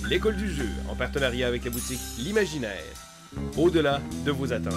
l'école du jeu, en partenariat avec la boutique L'Imaginaire. Au-delà de vos attentes.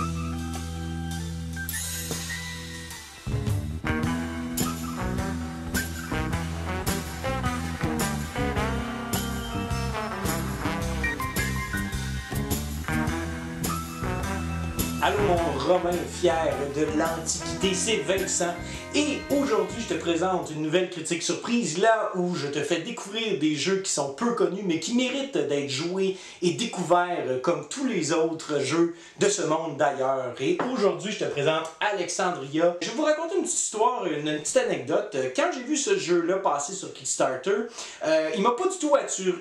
Allô mon Romain fier de l'Antiquité, c'est Vincent et aujourd'hui je te présente une nouvelle critique surprise là où je te fais découvrir des jeux qui sont peu connus mais qui méritent d'être joués et découverts comme tous les autres jeux de ce monde d'ailleurs. Et aujourd'hui je te présente Alexandria. Je vais vous raconter une petite histoire, une petite anecdote. Quand j'ai vu ce jeu-là passer sur Kickstarter, il m'a pas du tout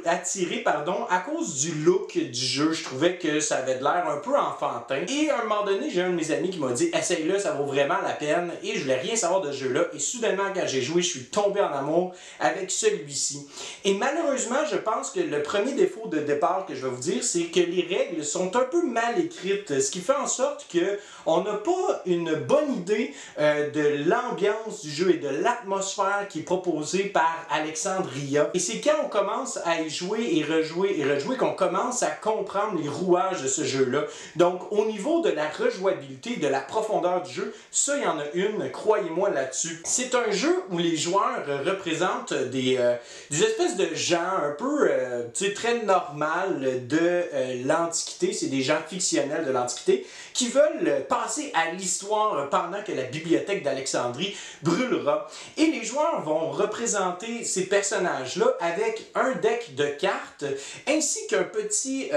attiré à cause du look du jeu. Je trouvais que ça avait de l'air un peu enfantin. Et à un moment donné, j'ai un de mes amis qui m'a dit « Essaye-le, ça vaut vraiment la peine. » Et je voulais rien savoir de ce jeu-là. Et soudainement, quand j'ai joué, je suis tombé en amour avec celui-ci. Et malheureusement, je pense que le premier défaut de départ que je vais vous dire, c'est que les règles sont un peu mal écrites. Ce qui fait en sorte qu'on n'a pas une bonne idée de l'ambiance du jeu et de l'atmosphère qui est proposée par Alexandria. Et c'est quand on commence à y jouer et rejouer qu'on commence à comprendre les rouages de ce jeu-là. Donc, au niveau de la rejouabilité, de la profondeur du jeu, ça, il y en a une, croyez-moi là-dessus. C'est un jeu où les joueurs représentent des espèces de gens un peu, très normales de l'Antiquité. C'est des gens fictionnels de l'Antiquité qui veulent passer à l'histoire pendant que la bibliothèque d'Alexandrie brûlera. Et les joueurs vont représenter ces personnages-là avec un deck de cartes ainsi qu'un petit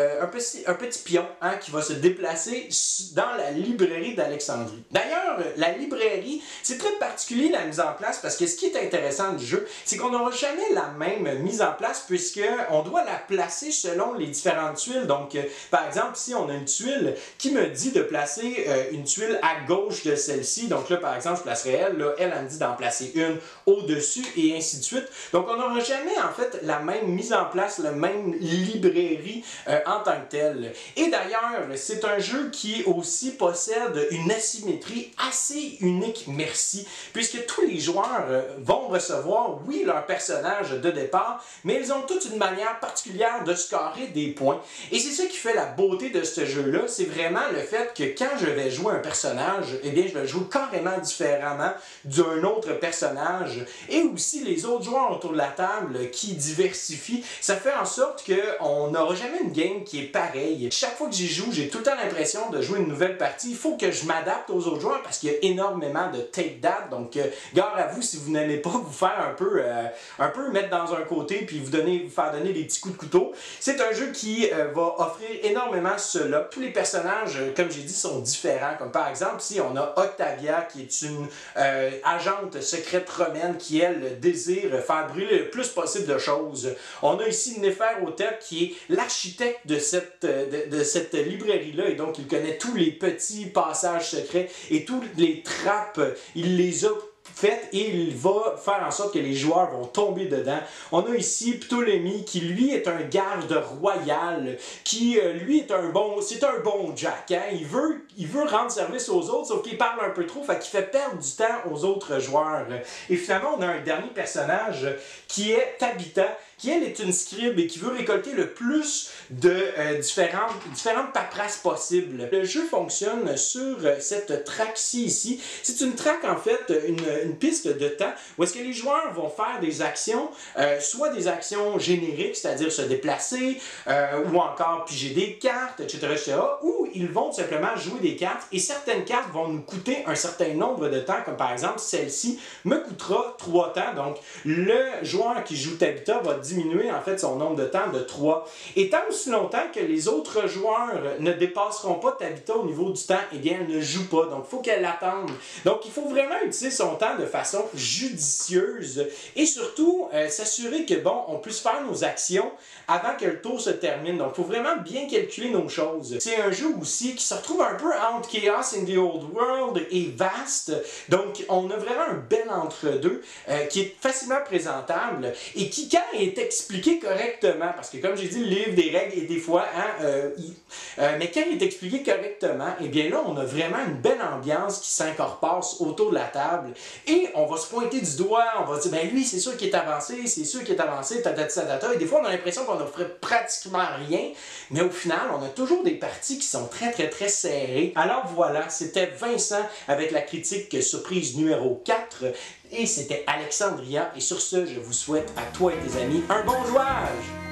pion qui va se déplacer dans la librairie d'Alexandrie. D'ailleurs, la librairie, c'est très particulier la mise en place parce que ce qui est intéressant du jeu, c'est qu'on n'aura jamais la même mise en place puisqu'on doit la placer selon les différentes tuiles. Donc, par exemple, ici, on a une tuile qui me dit de placer une tuile à gauche de celle-ci. Donc là, par exemple, je placerai elle. Là, elle me dit d'en placer une au-dessus et ainsi de suite. Donc, on n'aura jamais, en fait, la même mise en place, la même librairie en tant que telle. Et d'ailleurs, c'est un jeu qui aussi possède une asymétrie assez unique, merci, puisque tous les joueurs vont recevoir, oui, leur personnage de départ, mais ils ont toute une manière particulière de scorer des points. Et c'est ça qui fait la beauté de ce jeu-là, c'est vraiment le fait que quand je vais jouer un personnage, eh bien, je vais le jouer carrément différemment d'un autre personnage. Et aussi, les autres joueurs autour de la table qui diversifient, ça fait en sorte qu'on n'aura jamais une game qui est pareille. Chaque fois que j'y joue, j'ai tout le temps l'impression de jouer une nouvelle partie. Il faut que je m'adapte aux autres joueurs parce qu'il y a énormément de take that. Donc, gare à vous si vous n'aimez pas vous faire un peu mettre dans un côté puis vous faire donner des petits coups de couteau. C'est un jeu qui va offrir énormément cela. Tous les personnages, comme j'ai dit, sont différents. Comme par exemple, ici, on a Octavia qui est une agente secrète romaine qui, elle, désire faire brûler le plus possible de choses. On a ici Néferhotep qui est l'architecte de cette librairie-là et donc il connaît tous les petits passages secrets et toutes les trappes, il les a faites et il va faire en sorte que les joueurs vont tomber dedans. On a ici Ptolémée qui lui est un garde royal, qui lui est un bon Jack. Hein? Il veut rendre service aux autres, sauf qu'il parle un peu trop, fait qu'il fait perdre du temps aux autres joueurs. Et finalement, on a un dernier personnage qui est Tabitha, qui elle est une scribe et qui veut récolter le plus de différentes paperasses possibles. Le jeu fonctionne sur cette track-ci ici. C'est une track en fait, une piste de temps où est-ce que les joueurs vont faire des actions, soit des actions génériques, c'est-à-dire se déplacer, ou encore piger des cartes, etc., ou ils vont tout simplement jouer des cartes et certaines cartes vont nous coûter un certain nombre de temps, comme par exemple celle-ci me coûtera 3 temps. Donc le joueur qui joue Tabitha va diminuer en fait son nombre de temps de 3. Et tant aussi longtemps que les autres joueurs ne dépasseront pas Tabitha au niveau du temps, eh bien elle ne joue pas. Donc il faut qu'elle attende. Donc il faut vraiment utiliser son temps de façon judicieuse et surtout s'assurer que bon, on puisse faire nos actions avant que le tour se termine. Donc il faut vraiment bien calculer nos choses. C'est un jeu aussi qui se retrouve un peu entre Chaos in the Old World et Vast. Donc on a vraiment un bel entre-deux qui est facilement présentable et qui quand est est expliqué correctement, parce que comme j'ai dit, le livre des règles est des fois, mais quand il est expliqué correctement, eh bien là, on a vraiment une belle ambiance qui s'incorpore autour de la table et on va se pointer du doigt, on va dire, ben lui, c'est sûr qu'il est avancé, c'est sûr qu'il est avancé, et des fois, on a l'impression qu'on ne ferait pratiquement rien, mais au final, on a toujours des parties qui sont très, très, très serrées. Alors voilà, c'était Vincent avec la critique surprise numéro 4. Et c'était Alexandria. Et sur ce, je vous souhaite à toi et tes amis un bon jouage!